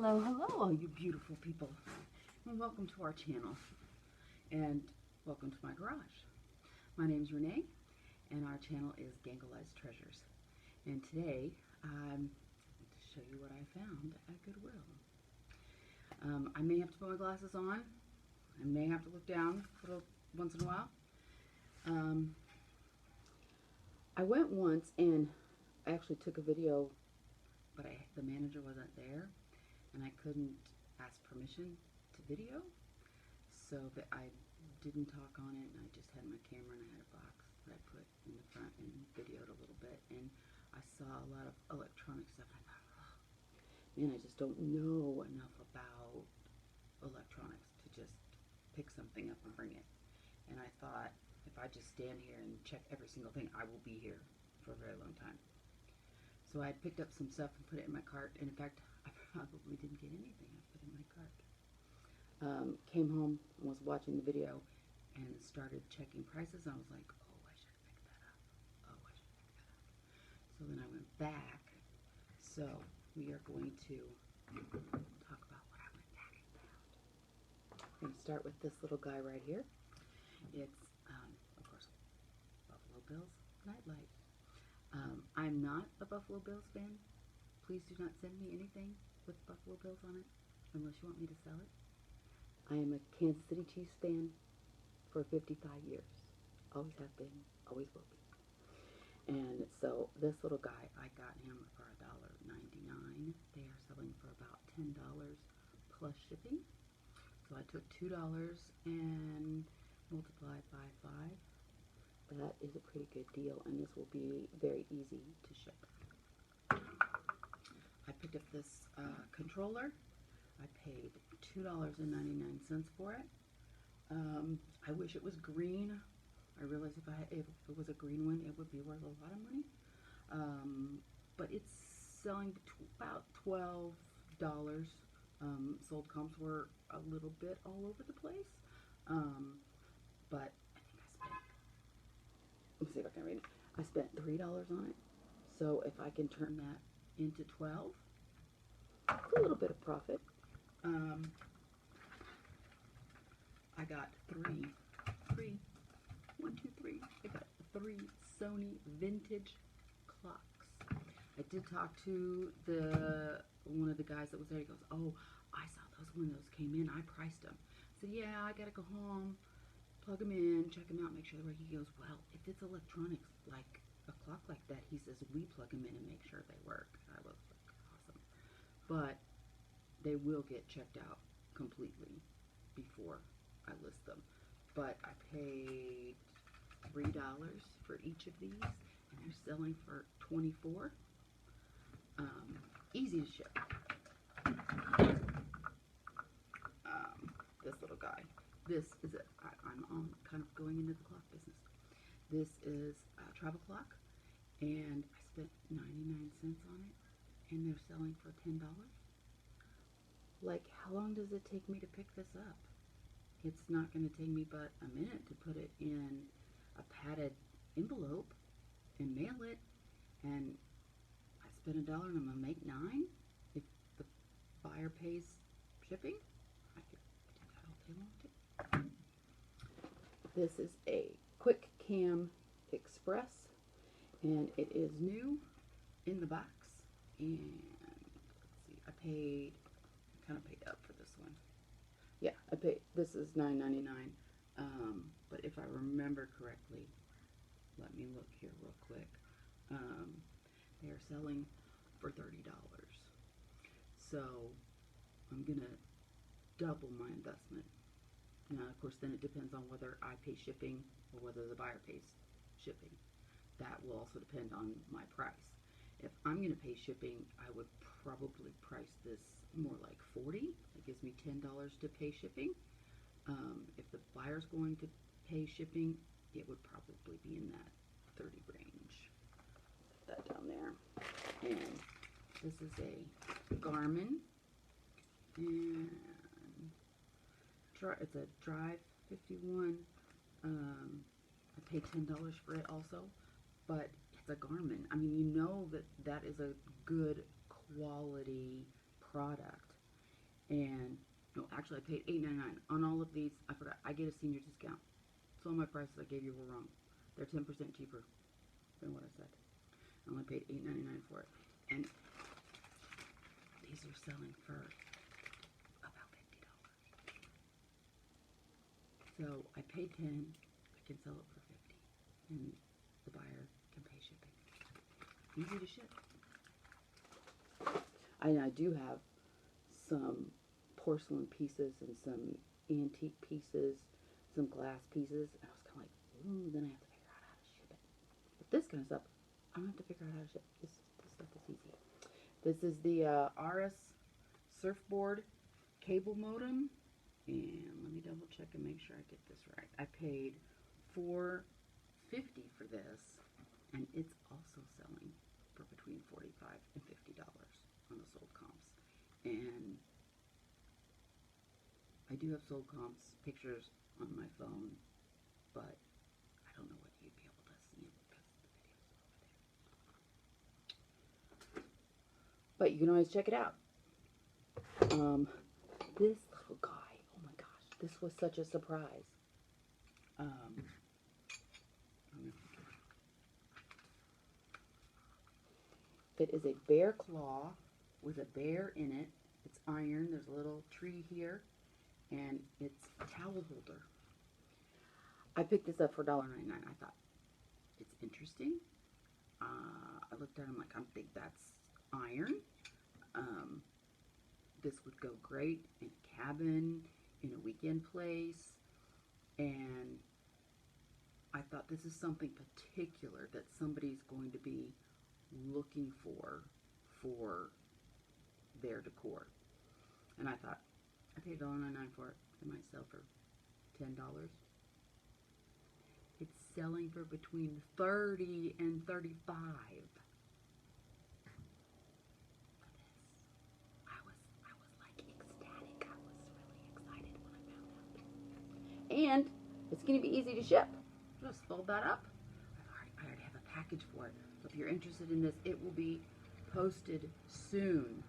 Hello, hello, all you beautiful people, and welcome to our channel, and welcome to my garage. My name's Renee, and our channel is Gangelized Treasures, and today I'm going to show you what I found at Goodwill. I may have to put my glasses on, I may have to look down once in a while. I went once and I actually took a video, but the manager wasn't there, and I couldn't ask permission to video, so that I didn't talk on it, and I just had my camera and I had a box that I put in the front and videoed a little bit, and I saw a lot of electronic stuff, and I thought, oh, man, I just don't know enough about electronics to just pick something up and bring it. And I thought, if I just stand here and check every single thing, I will be here for a very long time. So I picked up some stuff and put it in my cart, and in fact, I probably didn't get anything I put in my cart. Came home and was watching the video and started checking prices, and I was like, oh, I should have picked that up. Oh, I should have picked that up. So then I went back. So we are going to talk about what I went back and found. I'm going to start with this little guy right here. It's, of course, Buffalo Bills Nightlight. I'm not a Buffalo Bills fan. Please do not send me anything with Buffalo Bills on it, unless you want me to sell it. I am a Kansas City Chiefs fan for 55 years. Always have been, always will be. And so this little guy, I got him for $1.99. They are selling for about $10 plus shipping. So I took $2 and multiplied by 5. That is a pretty good deal, and this will be very easy to ship. I picked up this controller. I paid $2.99 for it. I wish it was green. I realized if it was a green one, it would be worth a lot of money. But it's selling about $12. Sold comps were a little bit all over the place. But I think I spent, let me see if I can read it. I spent $3 on it. So if I can turn that into 12, it's a little bit of profit. I got I got 3 Sony vintage clocks. I did talk to one of the guys that was there. He goes, oh, I saw those when those came in. I priced them. I said, yeah, I gotta go home, plug them in, check them out, make sure they're working. He goes, well, if it's electronics like a clock like that, he says, we plug them in and make sure they work. I was like, awesome. But they will get checked out completely before I list them. But I paid $3 for each of these, and they're selling for $24. Easy to ship. This little guy. This is I'm kind of going into the clock business. This is a travel clock, and I spent 99 cents on it, and they're selling for $10. Like, how long does it take me to pick this up? It's not going to take me but a minute to put it in a padded envelope and mail it, and I spent $1 and I'm going to make 9. If the buyer pays shipping, I could do that all day long too. This is a Quick Cam Express, and it is new in the box, and let's see, I kind of paid up for this one. Yeah, this is $9.99, but if I remember correctly, let me look here real quick, they are selling for $30. So I'm going to double my investment. Now, of course, then it depends on whether I pay shipping or whether the buyer pays shipping. That will also depend on my price. If I'm going to pay shipping, I would probably price this more like $40. That gives me $10 to pay shipping. If the buyer's going to pay shipping, it would probably be in that 30 range. Put that down there. And this is a Garmin, and it's a Drive 51. I paid $10 for it also, but it's a Garmin. I mean, you know that is a good quality product. And no, actually I paid $8.99 on all of these. I forgot, I get a senior discount. So all my prices I gave you were wrong. They're 10% cheaper than what I said. I only paid $8.99 for it. And these are selling for about $50. So I paid 10, I can sell it for 50, and the buyer can pay shipping. Easy to ship. I do have some porcelain pieces and some antique pieces, some glass pieces. I was kind of like, ooh, then I have to figure out how to ship it. But this kind of stuff, I don't have to figure out how to ship. This stuff is easy. This is the RS surfboard cable modem. And let me double check and make sure I get this right. I paid $4.50 for this, and it's also selling for between $45 and $50 on the sold comps. And I do have sold comps pictures on my phone, but I don't know whether you'd be able to see them because the video's over there. But you can always check it out. This little guy, oh my gosh, this was such a surprise. It is a bear claw with a bear in it. It's iron. There's a little tree here, and it's a towel holder. I picked this up for $1.99. I thought, it's interesting. I looked at it, I'm like, I think that's iron. This would go great in a cabin, in a weekend place, and I thought this is something particular that somebody's going to be looking for their decor. And I thought, I paid $1.99 for it. It might sell for $10. It's selling for between $30 and $35 for this. I was like ecstatic. I was really excited when I found out. And it's going to be easy to ship. Just fold that up. I already have a package for it. So if you're interested in this, it will be posted soon.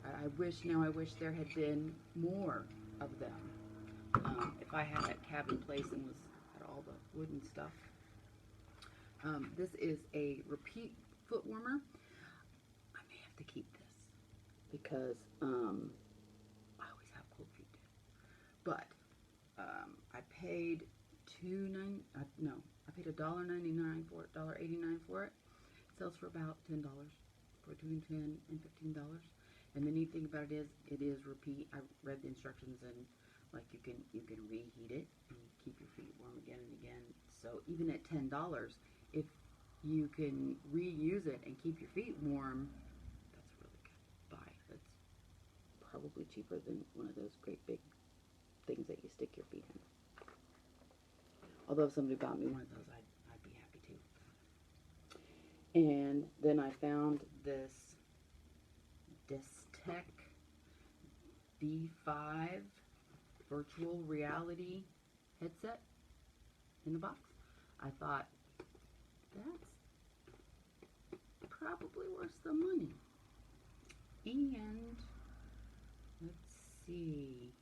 I wish there had been more of them. If I had that cabin place and had all the wooden stuff. This is a repeat foot warmer. I may have to keep this because I always have cold feet too. But I paid I paid $1.99 for it, $1.89 for it. It sells for about $10, between $10 and $15. And the neat thing about it is repeat. I read the instructions, and like you can reheat it and keep your feet warm again and again. So even at $10, if you can reuse it and keep your feet warm, that's a really good buy. That's probably cheaper than one of those great big things that you stick your feet in. Although if somebody bought me one of those, I'd be happy too. And then I found this Distech B5 virtual reality headset in the box. I thought, that's probably worth the money. And let's see,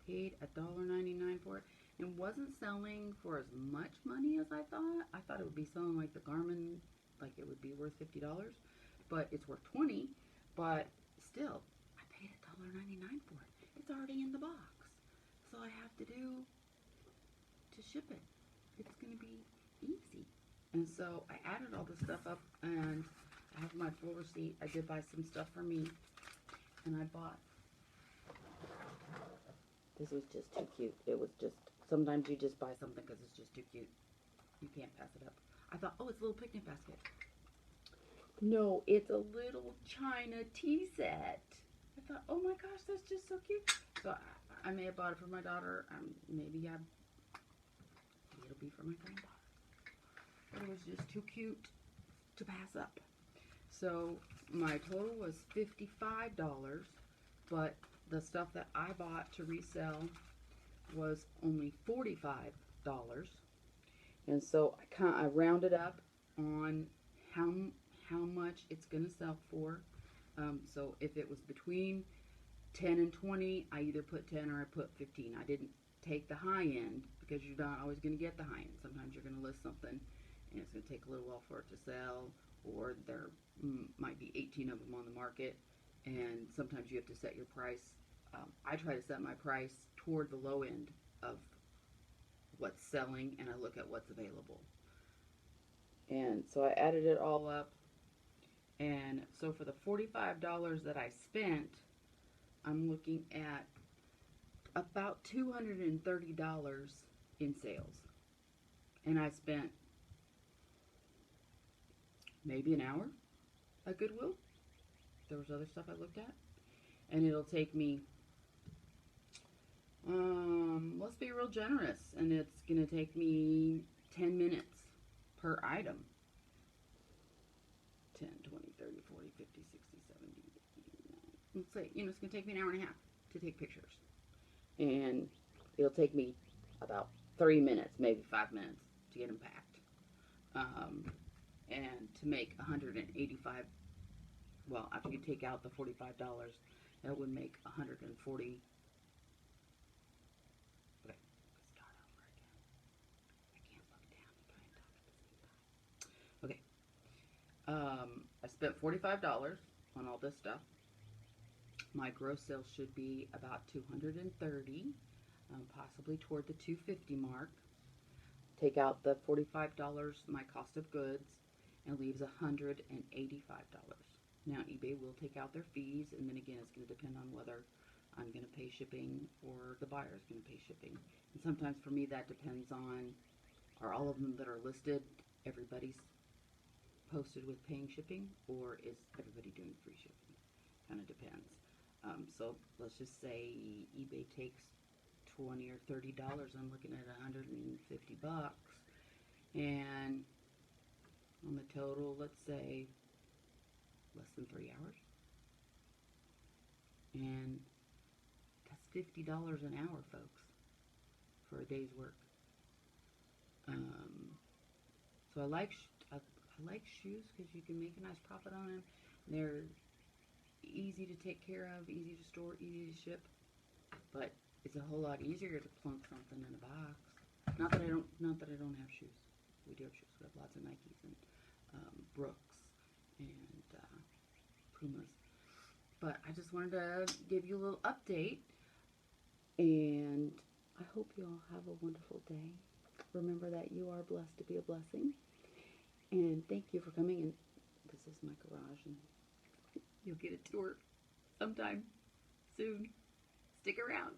paid $1.99 for it. It wasn't selling for as much money as I thought. I thought it would be selling like the Garmin, like it would be worth $50, but it's worth $20. But still, I paid $1.99 for it. It's already in the box. So all I have to do to ship it, it's going to be easy. And so I added all this stuff up, and I have my full receipt. I did buy some stuff for me, and I bought. This was just too cute. It was just, sometimes you just buy something because it's just too cute. You can't pass it up. I thought, oh, it's a little picnic basket. No, it's a little China tea set. I thought, oh my gosh, that's just so cute. So I may have bought it for my daughter. Maybe it'll be for my granddaughter. It was just too cute to pass up. So my total was $55, but the stuff that I bought to resell was only $45. And so I rounded up on how much it's going to sell for. So if it was between 10 and 20, I either put 10 or I put 15. I didn't take the high end because you're not always going to get the high end. Sometimes you're going to list something and it's going to take a little while for it to sell, or there might be 18 of them on the market, and sometimes you have to set your price. I try to set my price toward the low end of what's selling, and I look at what's available. And so I added it all up, and so for the $45 that I spent, I'm looking at about $230 in sales. And I spent maybe an hour at Goodwill. There was other stuff I looked at. And it'll take me, let's be real generous, and it's going to take me 10 minutes per item. 10, 20, 30, 40, 50, 60, 70, 80, 90. Let's say, it's going to take me an hour and a half to take pictures. And it'll take me about 3 minutes, maybe 5 minutes to get them packed. And to make 185, well, after you take out the $45, that would make 140. Okay, start over again. I can't look down and try and talk at the same time. Okay, I spent $45 on all this stuff. My gross sales should be about 230, possibly toward the 250 mark. Take out the $45, my cost of goods, and leaves $185. Now eBay will take out their fees, and then again it's going to depend on whether I'm going to pay shipping or the buyer is going to pay shipping. And sometimes for me that depends on, are all of them that are listed, everybody's posted with paying shipping, or is everybody doing free shipping? Kind of depends. So let's just say eBay takes $20 or $30. I'm looking at $150, and on the total, let's say less than 3 hours, and that's $50 an hour, folks, for a day's work. So I like shoes because you can make a nice profit on them. They're easy to take care of, easy to store, easy to ship, but it's a whole lot easier to plunk something in a box. Not that I don't have shoes. We do have shoes. We have lots of Nikes and Brooks and Pumas. But I just wanted to give you a little update, and I hope you all have a wonderful day. Remember that you are blessed to be a blessing, and thank you for coming. And this is my garage, and you'll get a tour sometime soon. Stick around.